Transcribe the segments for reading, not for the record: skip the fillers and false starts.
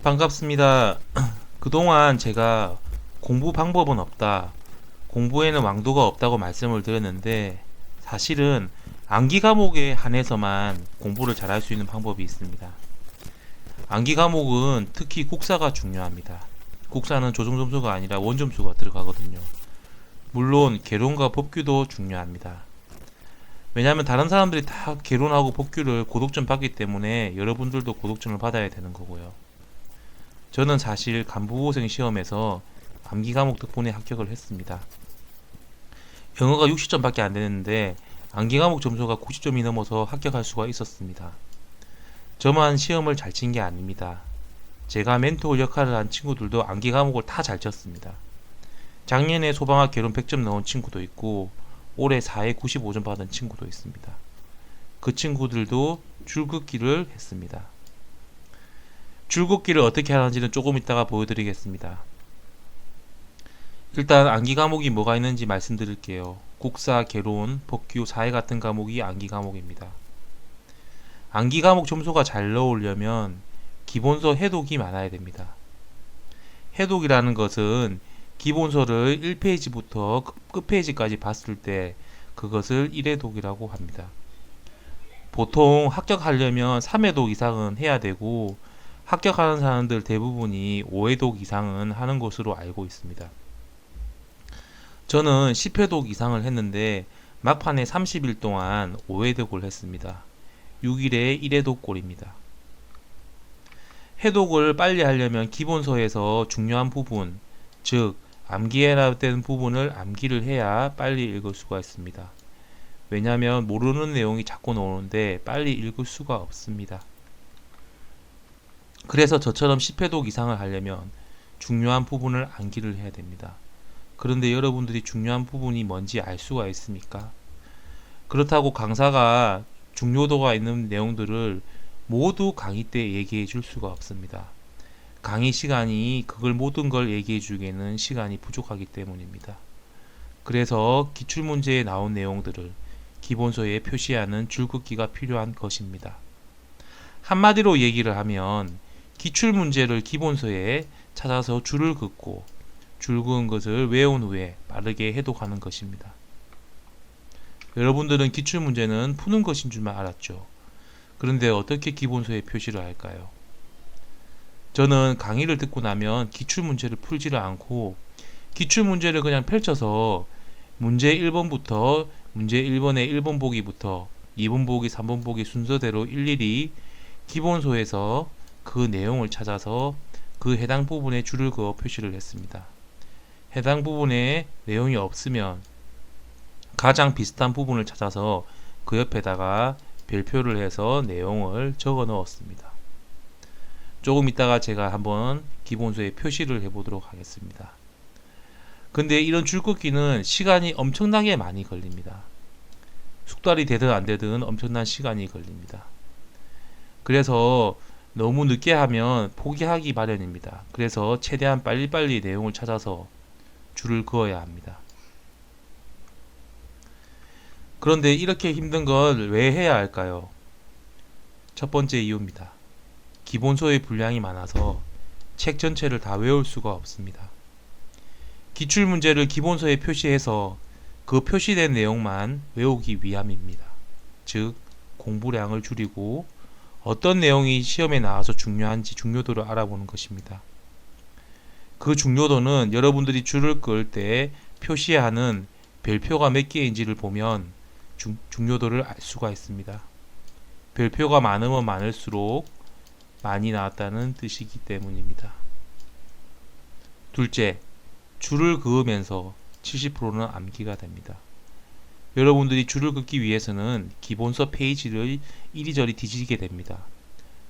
반갑습니다. 그동안 제가 공부 방법은 없다, 공부에는 왕도가 없다고 말씀을 드렸는데, 사실은 암기 과목에 한해서만 공부를 잘할 수 있는 방법이 있습니다. 암기 과목은 특히 국사가 중요합니다. 국사는 조정점수가 아니라 원점수가 들어가거든요. 물론 개론과 법규도 중요합니다. 왜냐하면 다른 사람들이 다 개론하고 법규를 고득점 받기 때문에 여러분들도 고득점을 받아야 되는 거고요. 저는 사실 간부고생 시험에서 암기 과목 덕분에 합격을 했습니다. 영어가 60점밖에 안 되는데 암기 과목 점수가 90점이 넘어서 합격할 수가 있었습니다. 저만 시험을 잘 친 게 아닙니다. 제가 멘토 역할을 한 친구들도 암기 과목을 다 잘 쳤습니다. 작년에 소방학 개론 100점 넣은 친구도 있고 올해 4에 95점 받은 친구도 있습니다. 그 친구들도 줄긋기를 했습니다. 줄긋기를 어떻게 하는지는 조금 이따가 보여드리겠습니다. 일단 암기 과목이 뭐가 있는지 말씀드릴게요. 국사, 개론, 법규, 사회 같은 과목이 암기 과목입니다. 암기 과목 점수가 잘 나오려면 기본서 해독이 많아야 됩니다. 해독이라는 것은 기본서를 1페이지부터 끝페이지까지 봤을 때 그것을 1회독이라고 합니다. 보통 합격하려면 3회독 이상은 해야 되고 합격하는 사람들 대부분이 5회독 이상은 하는 것으로 알고 있습니다. 저는 10회독 이상을 했는데 막판에 30일 동안 5회독을 했습니다. 6일에 1회독 꼴입니다. 해독을 빨리 하려면 기본서에서 중요한 부분, 즉 암기해야 되는 부분을 암기를 해야 빨리 읽을 수가 있습니다. 왜냐하면 모르는 내용이 자꾸 나오는데 빨리 읽을 수가 없습니다. 그래서 저처럼 10회독 이상을 하려면 중요한 부분을 암기를 해야 됩니다. 그런데 여러분들이 중요한 부분이 뭔지 알 수가 있습니까? 그렇다고 강사가 중요도가 있는 내용들을 모두 강의 때 얘기해 줄 수가 없습니다. 강의 시간이 그걸 모든 걸 얘기해 주기에는 시간이 부족하기 때문입니다. 그래서 기출문제에 나온 내용들을 기본서에 표시하는 줄긋기가 필요한 것입니다. 한마디로 얘기를 하면 기출문제를 기본서에 찾아서 줄을 긋고 줄 그은 것을 외운 후에 빠르게 해독하는 것입니다. 여러분들은 기출문제는 푸는 것인 줄만 알았죠. 그런데 어떻게 기본서에 표시를 할까요? 저는 강의를 듣고 나면 기출문제를 풀지를 않고 기출문제를 그냥 펼쳐서 문제 1번부터 문제 1번의 1번 보기부터 2번 보기, 3번 보기 순서대로 일일이 기본서에서 그 내용을 찾아서 그 해당 부분에 줄을 그어 표시를 했습니다. 해당 부분에 내용이 없으면 가장 비슷한 부분을 찾아서 그 옆에다가 별표를 해서 내용을 적어 넣었습니다. 조금 있다가 제가 한번 기본서에 표시를 해보도록 하겠습니다. 근데 이런 줄긋기는 시간이 엄청나게 많이 걸립니다. 숙달이 되든 안 되든 엄청난 시간이 걸립니다. 그래서 너무 늦게 하면 포기하기 마련입니다. 그래서 최대한 빨리빨리 내용을 찾아서 줄을 그어야 합니다. 그런데 이렇게 힘든 걸 왜 해야 할까요? 첫 번째 이유입니다. 기본서의 분량이 많아서 책 전체를 다 외울 수가 없습니다. 기출문제를 기본서에 표시해서 그 표시된 내용만 외우기 위함입니다. 즉 공부량을 줄이고 어떤 내용이 시험에 나와서 중요한지 중요도를 알아보는 것입니다. 그 중요도는 여러분들이 줄을 그을 때 표시하는 별표가 몇 개인지를 보면 중요도를 알 수가 있습니다. 별표가 많으면 많을수록 많이 나왔다는 뜻이기 때문입니다. 둘째, 줄을 그으면서 70%는 암기가 됩니다. 여러분들이 줄을 긋기 위해서는 기본서 페이지를 이리저리 뒤지게 됩니다.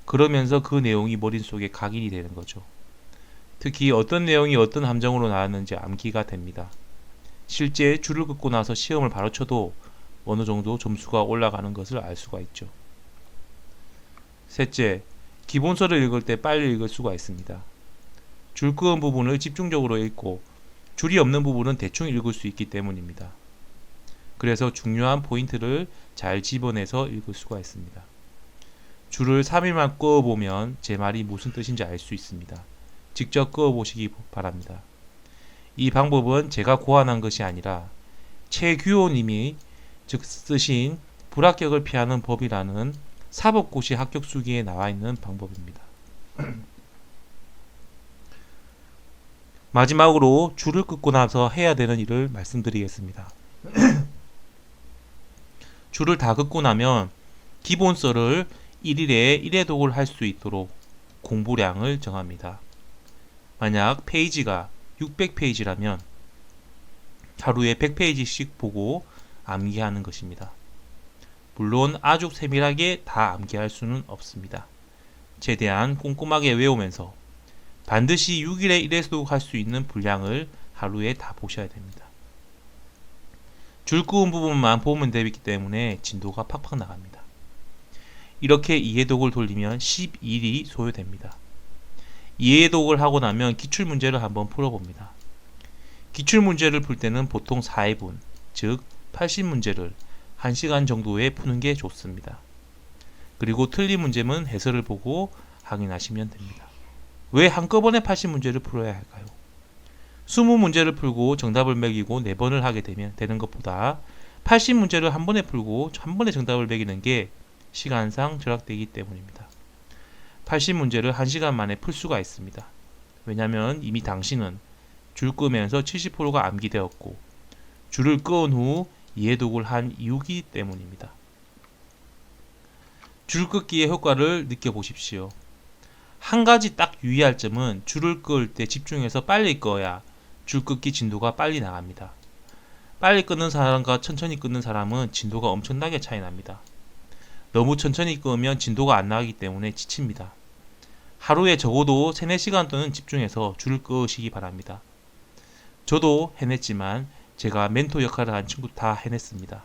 그러면서 그 내용이 머릿속에 각인이 되는 거죠. 특히 어떤 내용이 어떤 함정으로 나왔는지 암기가 됩니다. 실제 줄을 긋고 나서 시험을 바로 쳐도 어느 정도 점수가 올라가는 것을 알 수가 있죠. 셋째, 기본서를 읽을 때 빨리 읽을 수가 있습니다. 줄 그은 부분을 집중적으로 읽고 줄이 없는 부분은 대충 읽을 수 있기 때문입니다. 그래서 중요한 포인트를 잘 집어내서 읽을 수가 있습니다. 줄을 3일만 그어보면 제 말이 무슨 뜻인지 알 수 있습니다. 직접 그어보시기 바랍니다. 이 방법은 제가 고안한 것이 아니라 최규호님이 즉 쓰신 불합격을 피하는 법이라는 사법고시 합격 수기에 나와 있는 방법입니다. 마지막으로 줄을 긋고 나서 해야 되는 일을 말씀드리겠습니다. 줄을 다 긋고 나면 기본서를 1일에 1회독을 할 수 있도록 공부량을 정합니다. 만약 페이지가 600페이지라면 하루에 100페이지씩 보고 암기하는 것입니다. 물론 아주 세밀하게 다 암기할 수는 없습니다. 최대한 꼼꼼하게 외우면서 반드시 6일에 1회독 할 수 있는 분량을 하루에 다 보셔야 됩니다. 줄 그은 부분만 보면 되기 때문에 진도가 팍팍 나갑니다. 이렇게 2회독을 돌리면 12일이 소요됩니다. 2회독을 하고 나면 기출문제를 한번 풀어봅니다. 기출문제를 풀 때는 보통 4회분, 즉 80문제를 1시간 정도에 푸는 게 좋습니다. 그리고 틀린 문제는 해설을 보고 확인하시면 됩니다. 왜 한꺼번에 80문제를 풀어야 할까요? 20문제를 풀고 정답을 매기고 4번을 하게 되는 것보다 80문제를 한 번에 풀고 한 번에 정답을 매기는 게 시간상 절약되기 때문입니다. 80문제를 1시간 만에 풀 수가 있습니다. 왜냐하면 이미 당신은 줄 끄면서 70%가 암기되었고 줄을 끄은 후 이해독을 한 이유이기 때문입니다. 줄 긋기의 효과를 느껴보십시오. 한 가지 딱 유의할 점은 줄을 끄을 때 집중해서 빨리 끄어야 줄 긋기 진도가 빨리 나갑니다. 빨리 끄는 사람과 천천히 끄는 사람은 진도가 엄청나게 차이 납니다. 너무 천천히 끄면 진도가 안 나가기 때문에 지칩니다. 하루에 적어도 3, 4시간 동안 집중해서 줄을 끄시기 바랍니다. 저도 해냈지만 제가 멘토 역할을 한 친구 다 해냈습니다.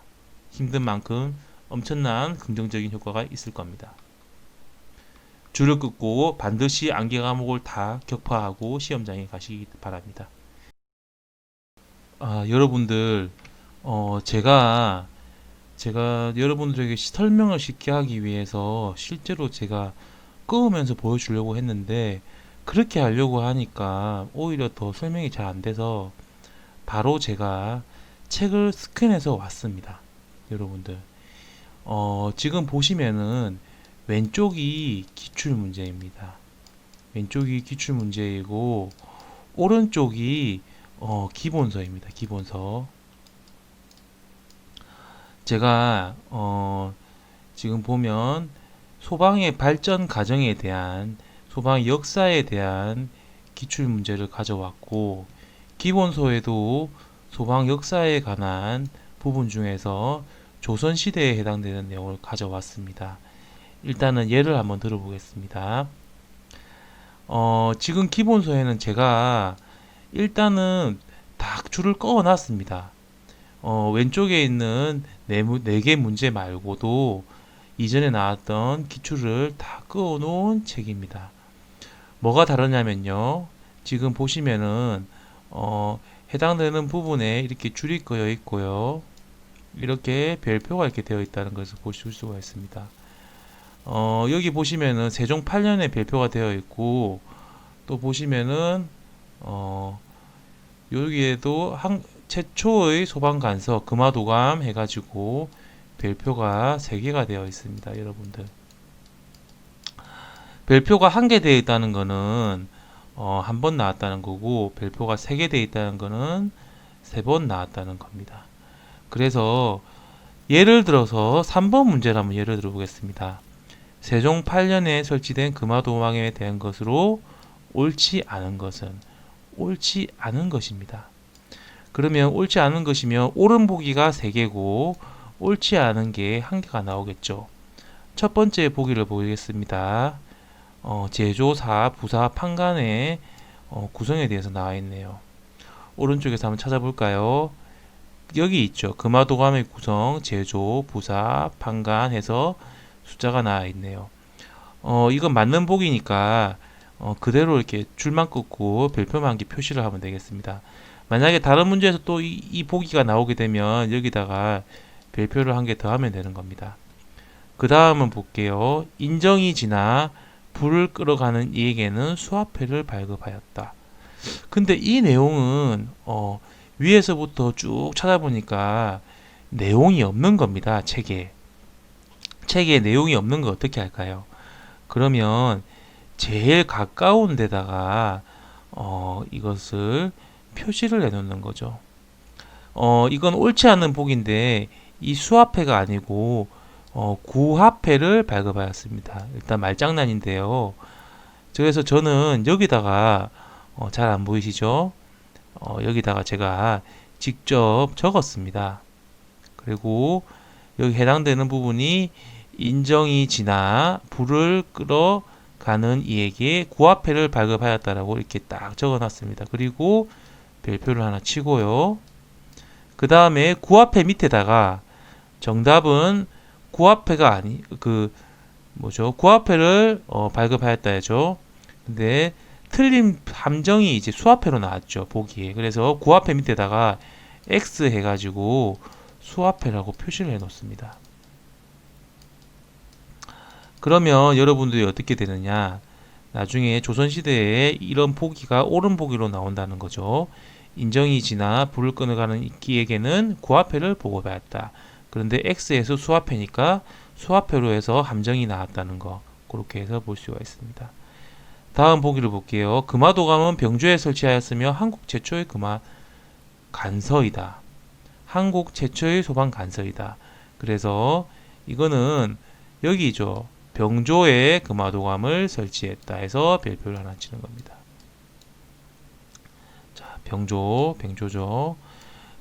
힘든 만큼 엄청난 긍정적인 효과가 있을 겁니다. 줄을 긋고 반드시 암기 과목을 다 격파하고 시험장에 가시기 바랍니다. 여러분들 제가 여러분들에게 설명을 쉽게 하기 위해서 실제로 제가 끄으면서 보여주려고 했는데 그렇게 하려고 하니까 오히려 더 설명이 잘 안 돼서 바로 제가 책을 스캔해서 왔습니다. 여러분들 지금 보시면은 왼쪽이 기출 문제입니다. 왼쪽이 기출 문제이고 오른쪽이 기본서입니다. 기본서. 제가 지금 보면 소방의 발전 과정에 대한 소방 역사에 대한 기출 문제를 가져왔고 기본서에도 소방 역사에 관한 부분 중에서 조선시대에 해당되는 내용을 가져왔습니다. 일단은 예를 한번 들어보겠습니다. 지금 기본서에는 제가 일단은 딱 줄을 꺼 놨습니다. 왼쪽에 있는 4개 문제 말고도 이전에 나왔던 기출을 다 끄어 놓은 책입니다. 뭐가 다르냐면요. 지금 보시면은 해당되는 부분에 이렇게 줄이 꺼여 있고요. 이렇게 별표가 이렇게 되어 있다는 것을 보실 수가 있습니다. 여기 보시면은 세종 8년에 별표가 되어 있고 또 보시면은 여기에도 최초의 소방관서 금화도감 해가지고 별표가 3개가 되어 있습니다. 여러분들 별표가 1개 되어 있다는 거는 한 번 나왔다는 거고 별표가 3개 되어 있다는 거는 3번 나왔다는 겁니다. 그래서 예를 들어서 3번 문제를 한번 예를 들어 보겠습니다. 세종 8년에 설치된 금화도망에 대한 것으로 옳지 않은 것은 옳지 않은 것입니다. 그러면 옳지 않은 것이면 옳은 보기가 3개고 옳지 않은 게 1개가 나오겠죠. 첫 번째 보기를 보겠습니다. 제조사, 부사, 판관의 구성에 대해서 나와 있네요. 오른쪽에서 한번 찾아볼까요? 여기 있죠. 금화도감의 구성, 제조, 부사, 판관 해서 숫자가 나와 있네요. 이건 맞는 보기니까 그대로 이렇게 줄만 긋고 별표만 한 개 표시를 하면 되겠습니다. 만약에 다른 문제에서 또 이 보기가 나오게 되면 여기다가 별표를 한 개 더 하면 되는 겁니다. 그 그 다음은 볼게요. 인정이 지나 불을 끌어가는 이에게는 수화폐를 발급하였다. 근데 이 내용은 위에서부터 쭉 찾아보니까 내용이 없는 겁니다. 책에 내용이 없는 거 어떻게 할까요? 그러면 제일 가까운 데다가 이것을 표시를 해놓는 거죠. 이건 옳지 않은 복인데 이 수화폐가 아니고 구화폐를 발급하였습니다. 일단 말장난인데요. 그래서 저는 여기다가 잘 안 보이시죠? 여기다가 제가 직접 적었습니다. 그리고 여기 해당되는 부분이 인정이 지나 불을 끌어가는 이에게 구화폐를 발급하였다라고 이렇게 딱 적어놨습니다. 그리고 별표를 하나 치고요. 그 다음에 구화폐 밑에다가 정답은 구화폐가 구화폐를 발급하였다 해죠. 근데 틀린 함정이 이제 수화폐로 나왔죠. 보기에. 그래서 구화폐 밑에다가 X 해가지고 수화폐라고 표시를 해 놓습니다. 그러면 여러분들이 어떻게 되느냐? 나중에 조선시대에 이런 보기가 옳은 보기로 나온다는 거죠. 인정이 지나 불을 끊어가는 이끼에게는 구화폐를 보고받았다. 그런데 X에서 수화폐니까 수화폐로 해서 함정이 나왔다는 거. 그렇게 해서 볼 수가 있습니다. 다음 보기를 볼게요. 금화도감은 병조에 설치하였으며 한국 최초의 금화 간서이다. 한국 최초의 소방 간서이다. 그래서 이거는 여기죠. 병조에 금화도감을 설치했다 해서 별표를 하나 치는 겁니다. 자, 병조죠.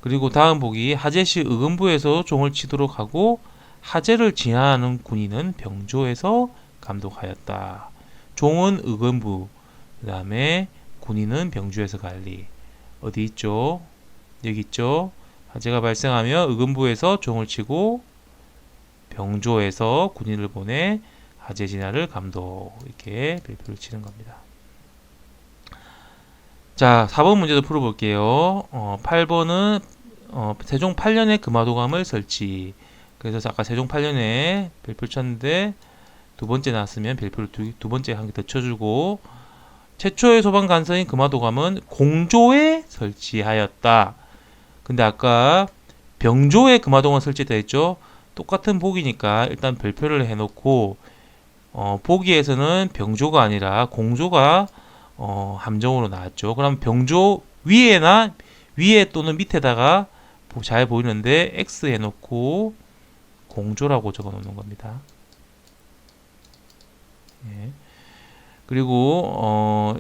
그리고 다음 보기 하제시 의금부에서 종을 치도록 하고 하제를 지휘하는 군인은 병조에서 감독하였다. 종은 의금부, 그 다음에 군인은 병조에서 관리. 어디 있죠? 여기 있죠? 하제가 발생하며 의금부에서 종을 치고 병조에서 군인을 보내 하제 진화를 감독. 이렇게 별표를 치는 겁니다. 자, 4번 문제도 풀어볼게요. 8번은 세종 8년에 금화도감을 설치. 그래서 아까 세종 8년에 별표를 쳤는데 두 번째 나왔으면 별표를 두 번째 한 개 더 쳐주고 최초의 소방 간서인 금화도감은 공조에 설치하였다. 근데 아까 병조에 금화도감 설치했다 했죠. 똑같은 보기니까 일단 별표를 해놓고 보기에서는 병조가 아니라 공조가 함정으로 나왔죠. 그럼 병조 위에 또는 밑에다가 잘 보이는데 X 해놓고 공조라고 적어 놓는 겁니다. 예. 그리고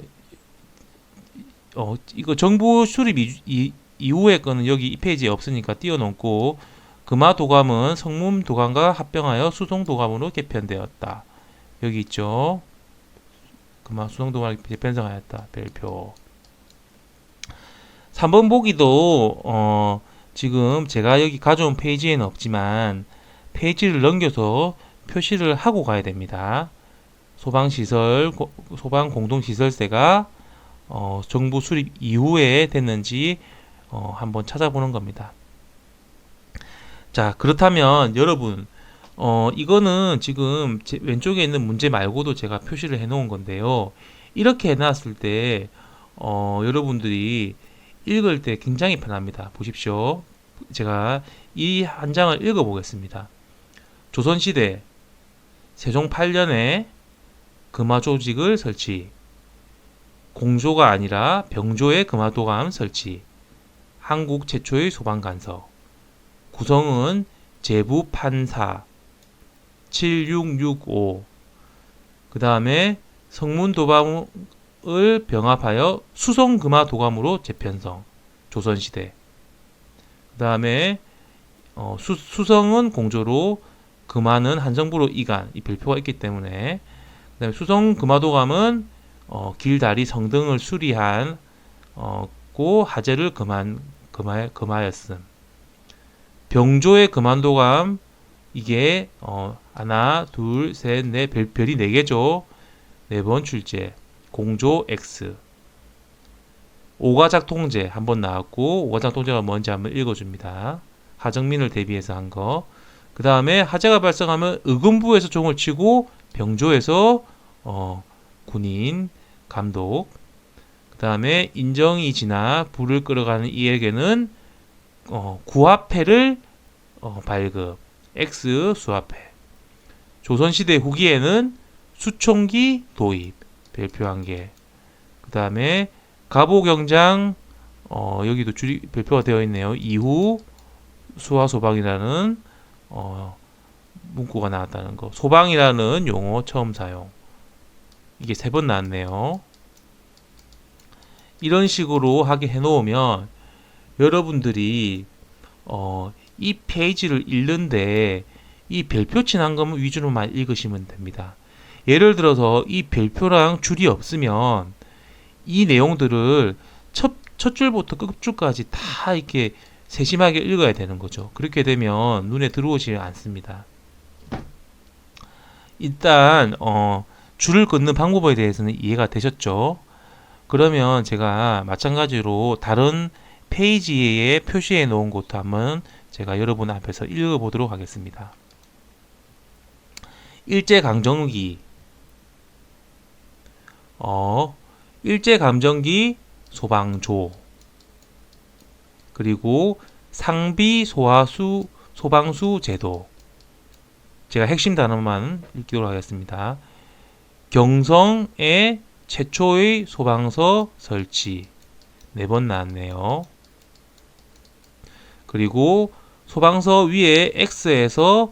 이거 정부 수립 이후의 거는 여기 이 페이지에 없으니까 띄워놓고 금화도감은 성문도감과 합병하여 수송도감으로 개편되었다. 여기 있죠. 수송도감을 재편성하였다. 별표. 3번 보기도 지금 제가 여기 가져온 페이지에는 없지만 페이지를 넘겨서 표시를 하고 가야 됩니다. 소방공동시설세가 정부 수립 이후에 됐는지 한번 찾아보는 겁니다. 자, 그렇다면 여러분 이거는 지금 제 왼쪽에 있는 문제 말고도 제가 표시를 해 놓은 건데요. 이렇게 해놨을 때 여러분들이 읽을 때 굉장히 편합니다. 보십시오. 제가 이 한 장을 읽어 보겠습니다. 조선시대 세종 8년에 금화조직을 설치, 공조가 아니라 병조의 금화도감 설치, 한국 최초의 소방간서, 구성은 제부 판사 7665, 그 다음에 성문도감을 병합하여 수성금화도감으로 재편성, 조선시대. 그 다음에 수성은 공조로 금화는 한정부로 이관, 이 별표가 있기 때문에. 그 다음에 수성금화도감은 길다리 성등을 수리한 하제를 금하였음. 병조의 금환도감 이게 하나 둘셋넷 별이 4개죠. 4번 출제. 공조 X. 오가작 통제 한번 나왔고 오가작 통제가 뭔지 한번 읽어줍니다. 하정민을 대비해서 한 거. 그 다음에 화재가 발생하면 의금부에서 종을 치고 병조에서 군인, 감독. 그 다음에 인정이 지나 불을 끌어가는 이에게는 구화패를 발급. X 수화패. 조선시대 후기에는 수총기 도입. 별표 1개. 그 다음에 갑오경장 여기도 줄이 별표가 되어 있네요. 이후 수화 소방이라는 문구가 나왔다는 거. 소방이라는 용어 처음 사용. 이게 3번 나왔네요. 이런 식으로 하게 해놓으면 여러분들이 이 페이지를 읽는데 이 별표 칠한 것만 위주로만 읽으시면 됩니다. 예를 들어서 이 별표랑 줄이 없으면 이 내용들을 첫 줄부터 끝줄까지 다 이렇게 세심하게 읽어야 되는 거죠. 그렇게 되면 눈에 들어오지 않습니다. 일단 줄을 긋는 방법에 대해서는 이해가 되셨죠? 그러면 제가 마찬가지로 다른 페이지에 표시해 놓은 것도 한번 제가 여러분 앞에서 읽어 보도록 하겠습니다. 일제강점기 일제감정기 소방조, 그리고 상비 소화수 소방수 제도. 제가 핵심 단어만 읽도록 하겠습니다. 경성의 최초의 소방서 설치. 4번 나왔네요. 그리고 소방서 위에 X에서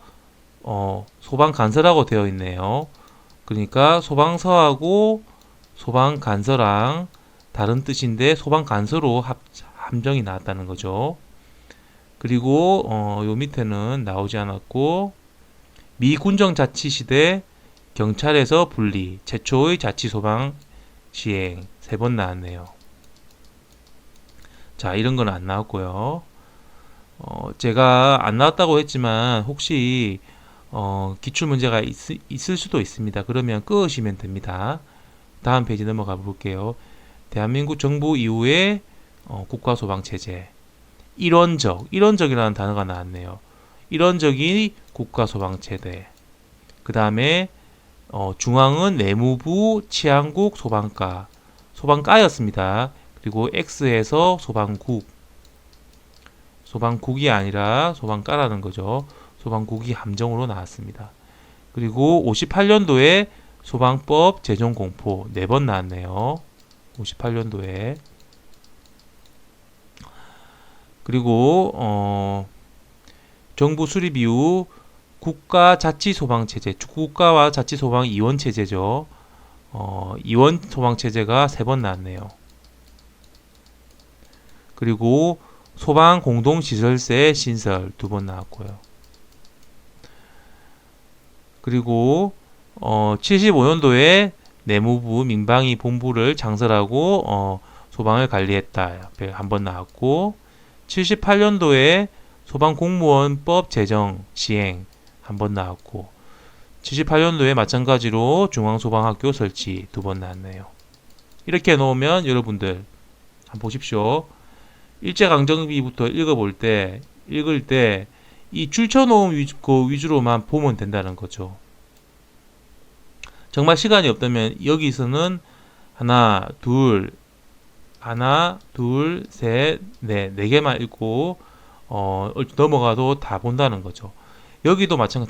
소방간서라고 되어 있네요. 그러니까 소방서하고 소방간서랑 다른 뜻인데 소방간서로 함정이 나왔다는 거죠. 그리고 요 밑에는 나오지 않았고, 미군정자치시대 경찰에서 분리 최초의 자치소방 시행. 3번 나왔네요. 자, 이런 건 안 나왔고요. 제가 안 나왔다고 했지만 혹시 기출 문제가 있을 수도 있습니다. 그러면 끄시면 됩니다. 다음 페이지 넘어가 볼게요. 대한민국 정부 이후에 국가소방체제. 일원적이라는 단어가 나왔네요. 일원적인 국가소방체제. 그 다음에 중앙은 내무부 치안국 소방과, 소방과였습니다. 그리고 X에서 소방국이 아니라 소방과라는 거죠. 소방국이 함정으로 나왔습니다. 그리고 58년도에 소방법 제정 공포. 4번 나왔네요. 58년도에. 그리고 정부 수립 이후 국가자치소방체제, 국가와 자치소방 이원체제죠. 이원소방체제가 3번 나왔네요. 그리고 소방공동시설세 신설 2번 나왔고요. 그리고 75년도에 내무부 민방위 본부를 창설하고 소방을 관리했다. 1번 나왔고, 78년도에 소방공무원법 제정 시행 1번 나왔고, 78년도에 마찬가지로 중앙소방학교 설치 2번 나왔네요. 이렇게 놓으면 여러분들 한번 보십시오. 일제강점기부터 읽을 때 이 줄쳐놓은 그 위주로만 보면 된다는 거죠. 정말 시간이 없다면 여기서는 하나, 둘, 셋, 넷, 4개만 읽고 넘어가도 다 본다는 거죠. 여기도 마찬가지,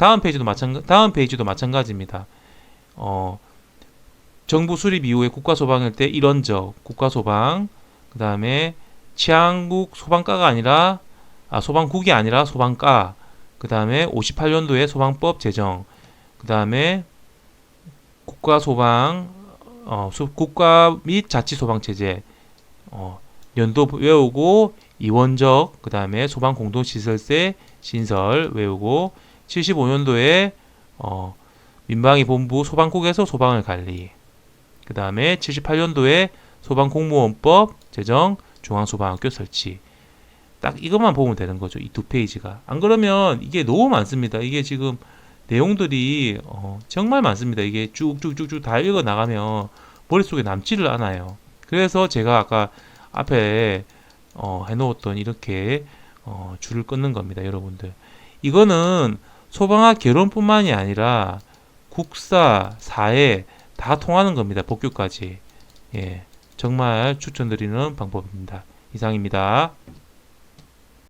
다음 페이지도 마찬가지입니다. 정부 수립 이후에 국가소방일 때 일원적 국가소방, 그 다음에 치안국 소방과가 아니라 소방국이 아니라 소방과, 그 다음에 58년도에 소방법 제정, 그 다음에 국가소방, 국가 및 자치소방체제, 연도 외우고, 이원적, 그 다음에 소방공동시설세 신설 외우고, 75년도에 민방위 본부 소방국에서 소방을 관리, 그 다음에 78년도에 소방공무원법 제정, 중앙소방학교 설치. 딱 이것만 보면 되는 거죠. 이 2페이지가. 안 그러면 이게 너무 많습니다. 이게 지금 내용들이 정말 많습니다. 이게 쭉쭉쭉쭉 다 읽어 나가면 머릿속에 남지를 않아요. 그래서 제가 아까 앞에 해놓았던 이렇게 줄을 끊는 겁니다. 여러분들. 이거는 소방학 결혼뿐만이 아니라 국사, 사회 다 통하는 겁니다. 복교까지. 예, 정말 추천드리는 방법입니다. 이상입니다.